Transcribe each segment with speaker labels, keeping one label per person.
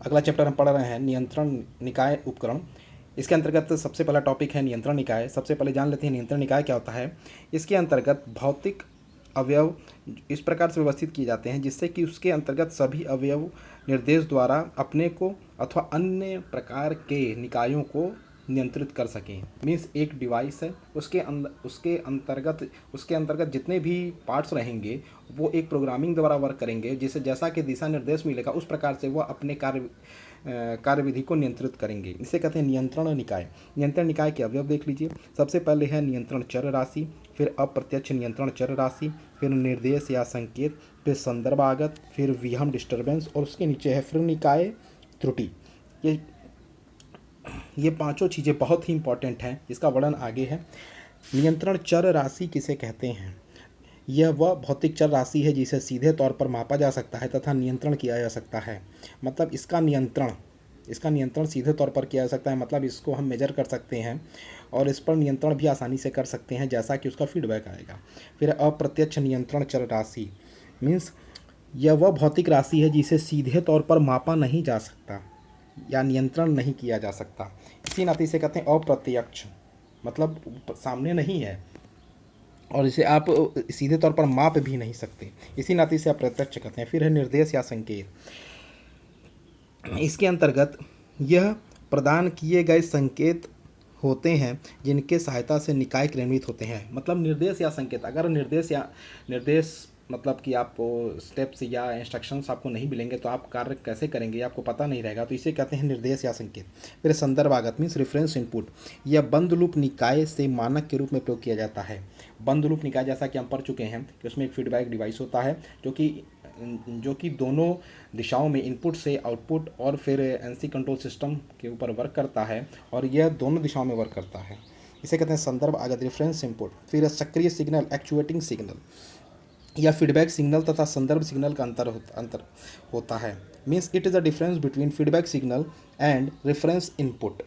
Speaker 1: अगला चैप्टर हम पढ़ रहे हैं नियंत्रण निकाय उपकरण। इसके अंतर्गत सबसे पहला टॉपिक है नियंत्रण निकाय। सबसे पहले जान लेते हैं नियंत्रण निकाय क्या होता है। इसके अंतर्गत भौतिक अवयव इस प्रकार से व्यवस्थित किए जाते हैं जिससे कि उसके अंतर्गत सभी अवयव निर्देश द्वारा अपने को अथवा अन्य प्रकार के निकायों को नियंत्रित कर सकें। मीन्स एक डिवाइस है, उसके अंतर्गत जितने भी पार्ट्स रहेंगे वो एक प्रोग्रामिंग द्वारा वर्क करेंगे, जिसे जैसा कि दिशा निर्देश मिलेगा उस प्रकार से वह अपने कार्यविधि को नियंत्रित करेंगे। इसे कहते हैं नियंत्रण निकाय। नियंत्रण निकाय के अवयव देख लीजिए। सबसे पहले है नियंत्रण चर राशि, फिर अप्रत्यक्ष नियंत्रण चर राशि, फिर निर्देश या संकेत, फिर संदर्भ आगत, फिर विहंग डिस्टर्बेंस और उसके नीचे है फिर निकाय त्रुटि। ये पांचों चीज़ें बहुत ही इंपॉर्टेंट हैं, इसका वर्णन आगे है। नियंत्रण चर राशि किसे कहते हैं? यह वह भौतिक चर राशि है जिसे सीधे तौर पर मापा जा सकता है तथा नियंत्रण किया जा सकता है। मतलब इसका नियंत्रण सीधे तौर पर किया जा सकता है, मतलब इसको हम मेजर कर सकते हैं और इस पर नियंत्रण भी आसानी से कर सकते हैं जैसा कि उसका फीडबैक आएगा। फिर अप्रत्यक्ष नियंत्रण चर राशि मीन्स यह वह भौतिक राशि है जिसे सीधे तौर पर मापा नहीं जा सकता या नियंत्रण नहीं किया जा सकता। इसी नाते इसे कहते हैं अप्रत्यक्ष, मतलब सामने नहीं है और इसे आप सीधे तौर पर माप भी नहीं सकते, इसी नाते इसे अप्रत्यक्ष कहते हैं। फिर है निर्देश या संकेत। इसके अंतर्गत यह प्रदान किए गए संकेत होते हैं जिनके सहायता से निकाय क्रियान्वित होते हैं। मतलब निर्देश या संकेत, अगर निर्देश मतलब कि आप स्टेप्स या इंस्ट्रक्शंस आपको नहीं मिलेंगे तो आप कार्य कैसे करेंगे आपको पता नहीं रहेगा, तो इसे कहते हैं निर्देश या संकेत। फिर संदर्भ आगत मीन्स रेफरेंस इनपुट। यह बंद लूप निकाय से मानक के रूप में प्रयोग किया जाता है। बंद लूप निकाय जैसा कि हम पढ़ चुके हैं कि उसमें एक फीडबैक डिवाइस होता है जो कि दोनों दिशाओं में इनपुट से आउटपुट और फिर एनसी कंट्रोल सिस्टम के ऊपर वर्क करता है और यह दोनों दिशाओं में वर्क करता है। इसे कहते हैं संदर्भ आगत रेफरेंस इनपुट। फिर सक्रिय सिग्नल एक्चुएटिंग सिग्नल या फीडबैक सिग्नल तथा संदर्भ सिग्नल का अंतर होता है। Means it is a difference between feedback signal and reference input.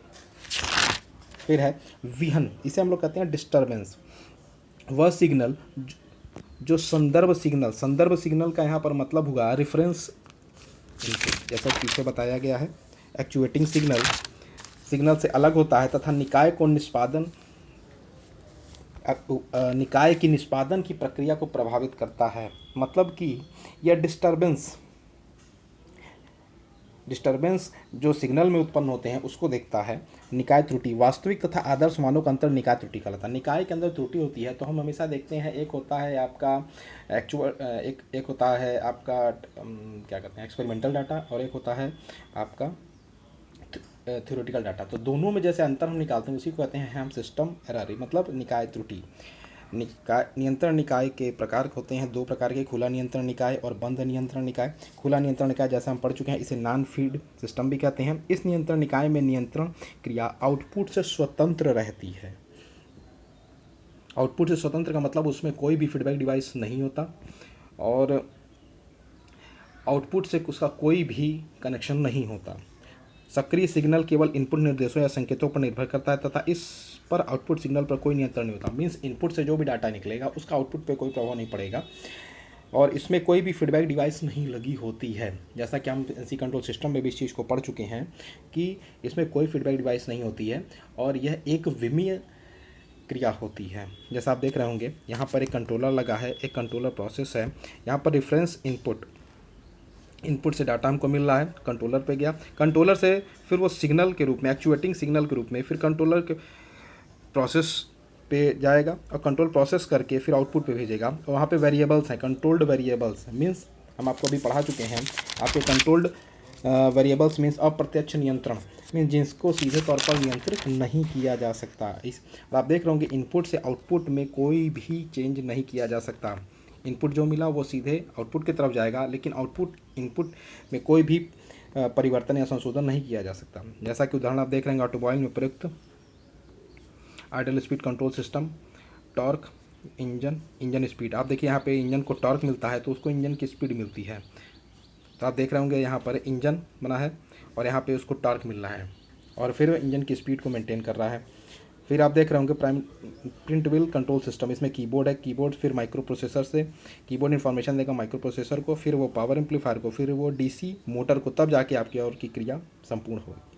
Speaker 1: फिर है विहन, इसे हम लोग कहते हैं डिस्टर्बेंस। वह सिग्नल जो संदर्भ सिग्नल का यहाँ पर मतलब हुआ रेफरेंस इनपुट, जैसा पीछे बताया गया है। एक्चुएटिंग सिग्नल से अलग होता है तथा निकाय की निष्पादन की प्रक्रिया को प्रभावित करता है। मतलब कि यह डिस्टर्बेंस जो सिग्नल में उत्पन्न होते हैं उसको देखता है। निकाय त्रुटि, वास्तविक तथा आदर्श मानों का अंतर निकाय त्रुटि कहलाता है। निकाय के अंदर त्रुटि होती है तो हम हमेशा देखते हैं, एक होता है आपका एक होता है आपका क्या कहते हैं एक्सपेरिमेंटल डाटा और एक होता है आपका थ्योरेटिकल डाटा। तो दोनों में जैसे अंतर हम निकालते हैं उसी को कहते हैं हम सिस्टम एरर, मतलब निकाय त्रुटि। नियंत्रण निकाय के प्रकार होते हैं दो प्रकार के, खुला नियंत्रण निकाय और बंद नियंत्रण निकाय। खुला नियंत्रण निकाय जैसा हम पढ़ चुके हैं इसे नॉन फीड सिस्टम भी कहते हैं। इस नियंत्रण निकाय में नियंत्रण क्रिया आउटपुट से स्वतंत्र रहती है। आउटपुट से स्वतंत्र का मतलब उसमें कोई भी फीडबैक डिवाइस नहीं होता और आउटपुट से उसका कोई भी कनेक्शन नहीं होता। सक्रिय सिग्नल केवल इनपुट निर्देशों या संकेतों पर निर्भर करता है तथा इस पर आउटपुट सिग्नल पर कोई नियंत्रण नहीं होता। मीन्स इनपुट से जो भी डाटा निकलेगा उसका आउटपुट पे कोई प्रभाव नहीं पड़ेगा और इसमें कोई भी फीडबैक डिवाइस नहीं लगी होती है। जैसा कि हम एनसी कंट्रोल सिस्टम में भी इस चीज़ को पढ़ चुके हैं कि इसमें कोई फीडबैक डिवाइस नहीं होती है और यह एक विमीय क्रिया होती है। जैसा आप देख रहे होंगे यहाँ पर एक कंट्रोलर लगा है, एक कंट्रोलर प्रोसेस है। यहाँ पर रेफरेंस इनपुट से डाटा हमको मिल रहा है, कंट्रोलर पे गया, कंट्रोलर से फिर वो सिग्नल के रूप में एक्चुएटिंग सिग्नल के रूप में फिर कंट्रोलर के प्रोसेस पे जाएगा और कंट्रोल प्रोसेस करके फिर आउटपुट पे भेजेगा और वहाँ पे वेरिएबल्स हैं, कंट्रोल्ड वेरिएबल्स। मीन्स हम आपको अभी पढ़ा चुके हैं आपके कंट्रोल्ड वेरिएबल्स मीन्स अप्रत्यक्ष नियंत्रण, मीन्स जिसको सीधे तौर पर नियंत्रित नहीं किया जा सकता। आप देख रहे होंगे इनपुट से आउटपुट में कोई भी चेंज नहीं किया जा सकता। इनपुट जो मिला वो सीधे आउटपुट की तरफ जाएगा लेकिन इनपुट में कोई भी परिवर्तन या संशोधन नहीं किया जा सकता। जैसा कि उदाहरण आप देख रहे हैं ऑटोमोबाइल में प्रयुक्त idle speed control system, torque, engine speed. आप देखिए यहाँ पे इंजन को टॉर्क मिलता है तो उसको इंजन की स्पीड मिलती है। तो आप देख रहे होंगे यहाँ पर इंजन बना है और यहाँ पे उसको टॉर्क मिल रहा है और फिर इंजन की स्पीड को मेंटेन कर रहा है। फिर आप देख रहे होंगे prime print wheel control system, इसमें कीबोर्ड है, कीबोर्ड फिर माइक्रो प्रोसेसर से कीबोर्ड इन्फॉर्मेशन देगा माइक्रो प्रोसेसर को, फिर वो पावर एम्पलीफायर को, फिर वो डीसी मोटर को, तब जाके आपकी और की क्रिया संपूर्ण होगी।